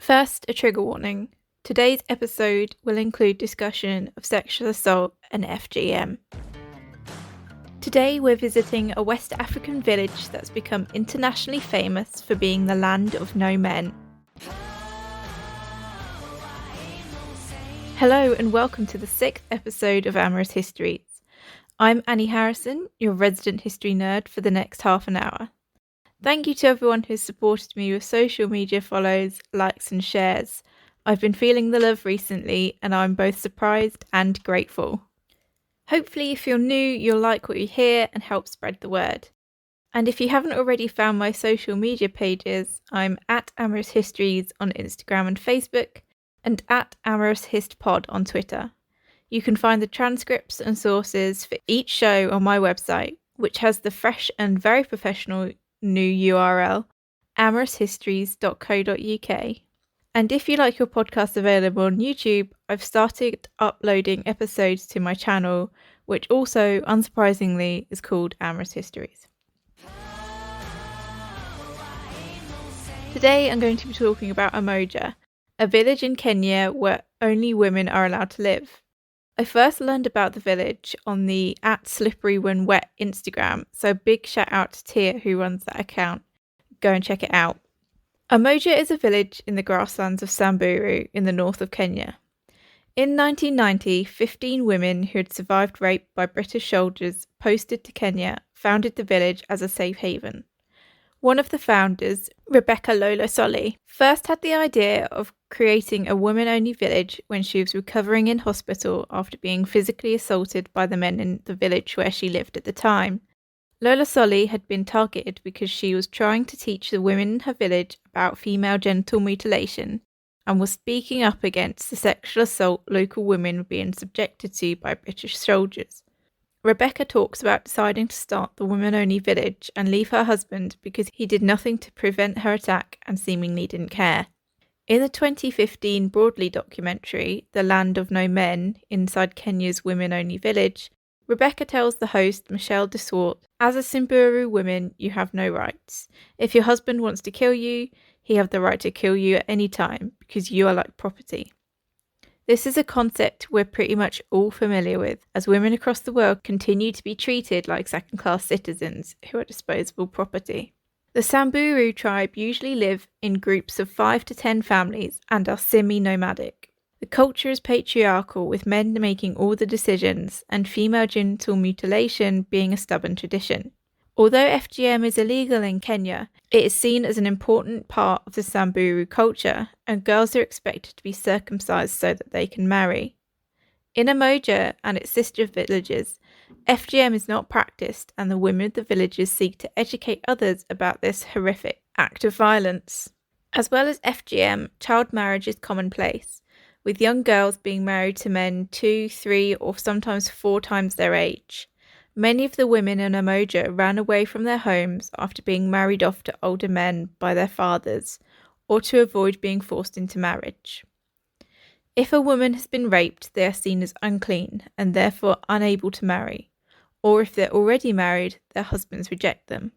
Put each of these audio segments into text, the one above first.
First, a trigger warning. Today's episode will include discussion of sexual assault and FGM. Today we're visiting a West African village that's become internationally famous for being the land of no men. Hello and welcome to the 6th episode of Amorous Histories. I'm Annie Harrison, your resident history nerd for the next half an hour. Thank you to everyone who's supported me with social media follows, likes and shares. I've been feeling the love recently and I'm both surprised and grateful. Hopefully if you're new, you'll like what you hear and help spread the word. And if you haven't already found my social media pages, I'm at Amorous Histories on Instagram and Facebook and at Amorous Hist Pod on Twitter. You can find the transcripts and sources for each show on my website, which has the fresh and very professional new URL, amoroushistories.co.uk. And if you like your podcast available on YouTube, I've started uploading episodes to my channel, which also, unsurprisingly, is called Amorous Histories. Today I'm going to be talking about Umoja, a village in Kenya where only women are allowed to live. I first learned about the village on the @slipperywhenwet Instagram, so big shout out to Tia who runs that account. Go and check it out. Umoja is a village in the grasslands of Samburu in the north of Kenya. In 1990, 15 women who had survived rape by British soldiers posted to Kenya founded the village as a safe haven. One of the founders, Rebecca Solly, first had the idea of creating a women-only village when she was recovering in hospital after being physically assaulted by the men in the village where she lived at the time. Solly had been targeted because she was trying to teach the women in her village about female genital mutilation and was speaking up against the sexual assault local women were being subjected to by British soldiers. Rebecca talks about deciding to start the women-only village and leave her husband because he did nothing to prevent her attack and seemingly didn't care. In the 2015 Broadly documentary, The Land of No Men, inside Kenya's women-only village, Rebecca tells the host, Michelle DeSwart, "As a Samburu woman, you have no rights. If your husband wants to kill you, he has the right to kill you at any time because you are like property." This is a concept we're pretty much all familiar with, as women across the world continue to be treated like second-class citizens who are disposable property. The Samburu tribe usually live in groups of 5 to 10 families and are semi-nomadic. The culture is patriarchal, with men making all the decisions and female genital mutilation being a stubborn tradition. Although FGM is illegal in Kenya, it is seen as an important part of the Samburu culture, and girls are expected to be circumcised so that they can marry. In Umoja and its sister villages, FGM is not practiced, and the women of the villages seek to educate others about this horrific act of violence. As well as FGM, child marriage is commonplace, with young girls being married to men 2, 3, or sometimes 4 times their age. Many of the women in Umoja ran away from their homes after being married off to older men by their fathers, or to avoid being forced into marriage. If a woman has been raped, they are seen as unclean and therefore unable to marry, or if they're already married, their husbands reject them.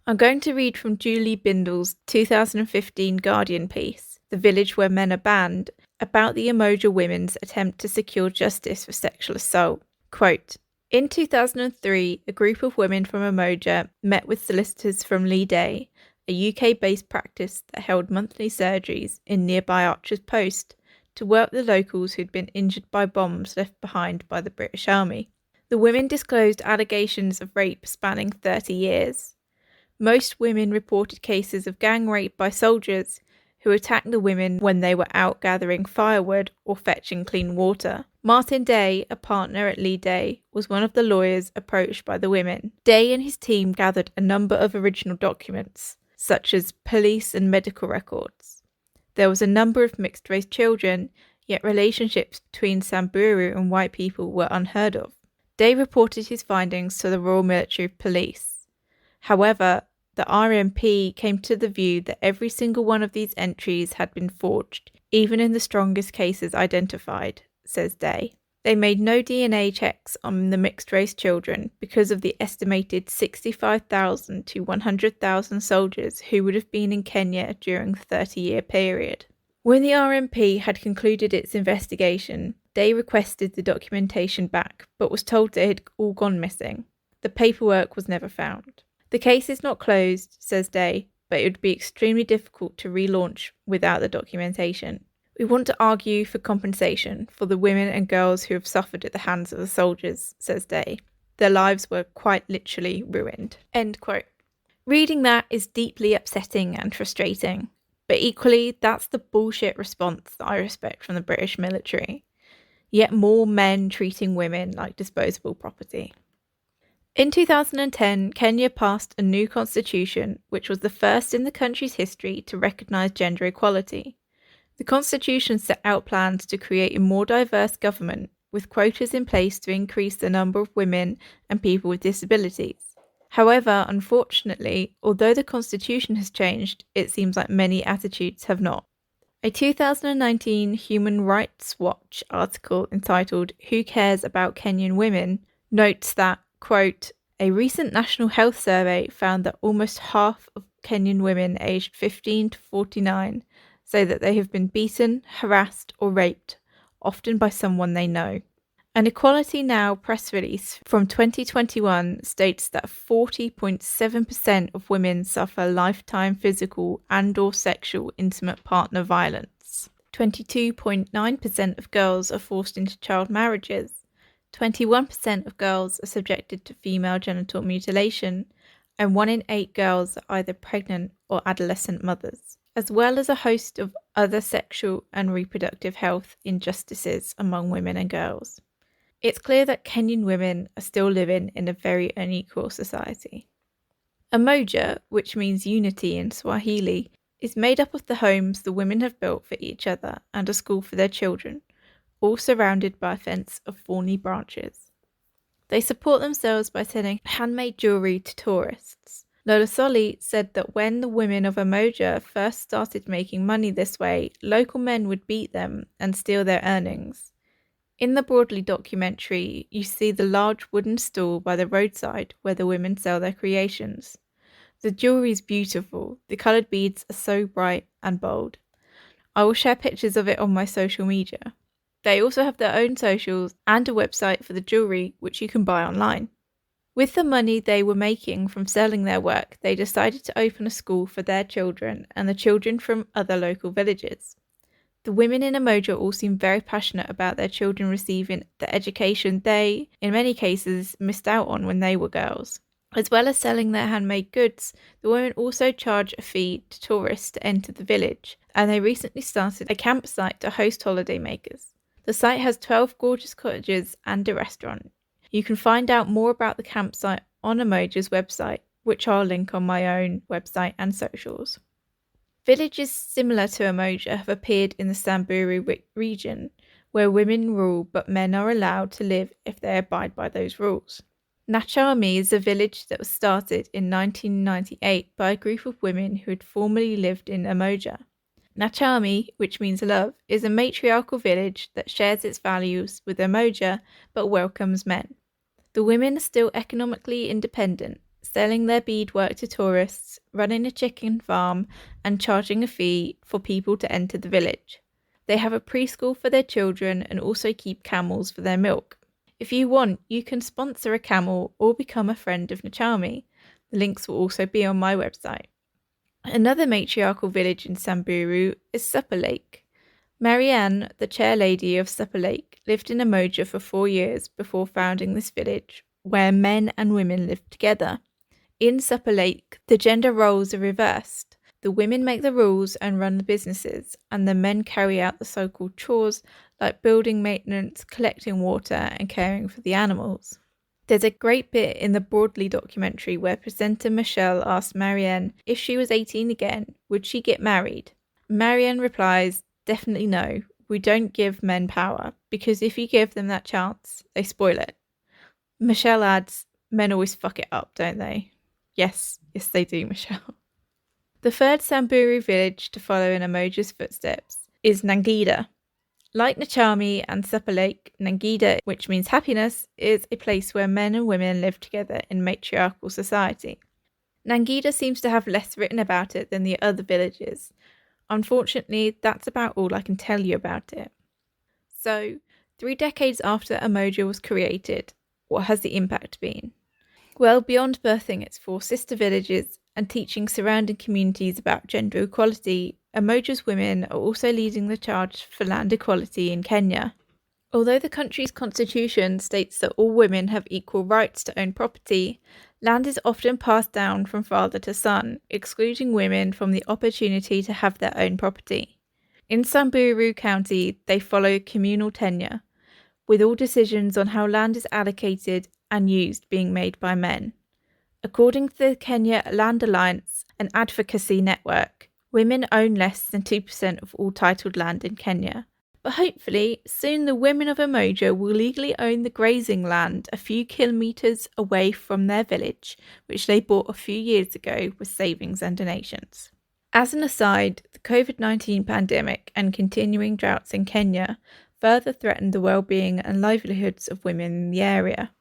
I'm going to read from Julie Bindle's 2015 Guardian piece, "The Village Where Men Are Banned," about the Umoja women's attempt to secure justice for sexual assault. Quote, "In 2003, a group of women from Umoja met with solicitors from Lee Day, a UK-based practice that held monthly surgeries in nearby Archer's Post, to work with the locals who'd been injured by bombs left behind by the British Army. The women disclosed allegations of rape spanning 30 years. Most women reported cases of gang rape by soldiers who attacked the women when they were out gathering firewood or fetching clean water. Martin Day, a partner at Lee Day, was one of the lawyers approached by the women. Day and his team gathered a number of original documents, such as police and medical records. There was a number of mixed-race children, yet relationships between Samburu and white people were unheard of. Day reported his findings to the Royal Military Police. However, the RMP came to the view that every single one of these entries had been forged, even in the strongest cases identified, says Day. They made no DNA checks on the mixed-race children because of the estimated 65,000 to 100,000 soldiers who would have been in Kenya during the 30-year period. When the RMP had concluded its investigation, Day requested the documentation back, but was told that it had all gone missing. The paperwork was never found. The case is not closed, says Day, but it would be extremely difficult to relaunch without the documentation. We want to argue for compensation for the women and girls who have suffered at the hands of the soldiers, says Day. Their lives were quite literally ruined. End quote. Reading that is deeply upsetting and frustrating, but equally that's the bullshit response that I respect from the British military. Yet more men treating women like disposable property. In 2010, Kenya passed a new constitution, which was the first in the country's history to recognise gender equality. The constitution set out plans to create a more diverse government, with quotas in place to increase the number of women and people with disabilities. However, unfortunately, although the constitution has changed, it seems like many attitudes have not. A 2019 Human Rights Watch article entitled "Who Cares About Kenyan Women?" notes that, quote, a recent national health survey found that almost half of Kenyan women aged 15 to 49 say that they have been beaten, harassed, or raped, often by someone they know. An Equality Now press release from 2021 states that 40.7% of women suffer lifetime physical and/or sexual intimate partner violence. 22.9% of girls are forced into child marriages. 21% of girls are subjected to female genital mutilation, and 1 in 8 girls are either pregnant or adolescent mothers, as well as a host of other sexual and reproductive health injustices among women and girls. It's clear that Kenyan women are still living in a very unequal society. Umoja, which means unity in Swahili, is made up of the homes the women have built for each other and a school for their children, all surrounded by a fence of thorny branches. They support themselves by selling handmade jewellery to tourists. Lola Soli said that when the women of Umoja first started making money this way, local men would beat them and steal their earnings. In the Broadly documentary, you see the large wooden stall by the roadside where the women sell their creations. The jewellery is beautiful, the coloured beads are so bright and bold. I will share pictures of it on my social media. They also have their own socials and a website for the jewellery, which you can buy online. With the money they were making from selling their work, they decided to open a school for their children and the children from other local villages. The women in Umoja all seem very passionate about their children receiving the education they, in many cases, missed out on when they were girls. As well as selling their handmade goods, the women also charge a fee to tourists to enter the village, and they recently started a campsite to host holidaymakers. The site has 12 gorgeous cottages and a restaurant. You can find out more about the campsite on Umoja's website, which I'll link on my own website and socials. Villages similar to Umoja have appeared in the Samburu region, where women rule but men are allowed to live if they abide by those rules. Nachami is a village that was started in 1998 by a group of women who had formerly lived in Umoja. Nachami, which means love, is a matriarchal village that shares its values with Umoja but welcomes men. The women are still economically independent, selling their beadwork to tourists, running a chicken farm, and charging a fee for people to enter the village. They have a preschool for their children and also keep camels for their milk. If you want, you can sponsor a camel or become a friend of Nachami. The links will also be on my website. Another matriarchal village in Samburu is Supper Lake. Marianne, the chair lady of Supper Lake, lived in Umoja for 4 years before founding this village, where men and women lived together. In Supper Lake, the gender roles are reversed. The women make the rules and run the businesses, and the men carry out the so-called chores like building maintenance, collecting water, and caring for the animals. There's a great bit in the Broadly documentary where presenter Michelle asks Marianne if she was 18 again, would she get married? Marianne replies, definitely no, we don't give men power, because if you give them that chance, they spoil it. Michelle adds, men always fuck it up, don't they? Yes they do, Michelle. The third Samburu village to follow in Umoja's footsteps is Nangida. Like Nachami and Supper Lake, Nangida, which means happiness, is a place where men and women live together in matriarchal society. Nangida seems to have less written about it than the other villages. Unfortunately, that's about all I can tell you about it. So, 3 decades after Umoja was created, what has the impact been? Well, beyond birthing its 4 sister villages and teaching surrounding communities about gender equality, Umoja's women are also leading the charge for land equality in Kenya. Although the country's constitution states that all women have equal rights to own property, land is often passed down from father to son, excluding women from the opportunity to have their own property. In Samburu County, they follow communal tenure, with all decisions on how land is allocated and used being made by men. According to the Kenya Land Alliance, an advocacy network, women own less than 2% of all titled land in Kenya. But hopefully, soon the women of Umoja will legally own the grazing land a few kilometres away from their village, which they bought a few years ago with savings and donations. As an aside, the COVID-19 pandemic and continuing droughts in Kenya further threatened the well-being and livelihoods of women in the area.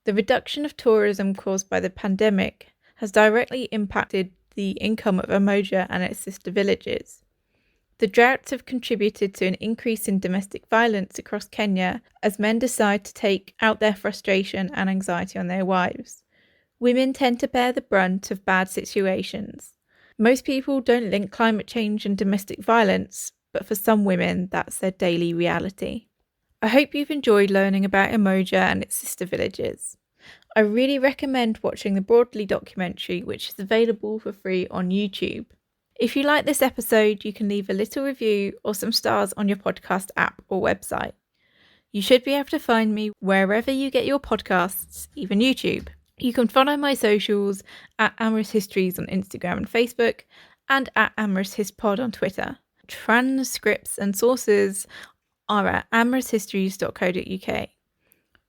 The reduction of tourism caused by the pandemic has directly impacted the income of Umoja and its sister villages. The droughts have contributed to an increase in domestic violence across Kenya as men decide to take out their frustration and anxiety on their wives. Women tend to bear the brunt of bad situations. Most people don't link climate change and domestic violence, but for some women, that's their daily reality. I hope you've enjoyed learning about Umoja and its sister villages. I really recommend watching the Broadly documentary, which is available for free on YouTube. If you like this episode, you can leave a little review or some stars on your podcast app or website. You should be able to find me wherever you get your podcasts, even YouTube. You can follow my socials at Amorous Histories on Instagram and Facebook, and at Amorous Hispod on Twitter. Transcripts and sources are at amoroushistories.co.uk.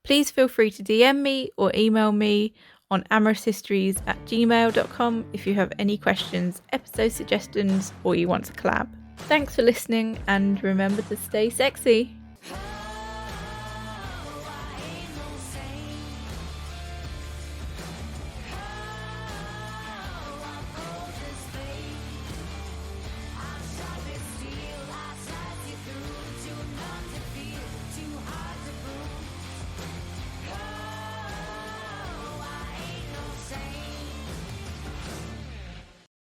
Please feel free to DM me or email me on amoroushistories@gmail.com if you have any questions, episode suggestions, or you want to collab. Thanks for listening, and remember to stay sexy.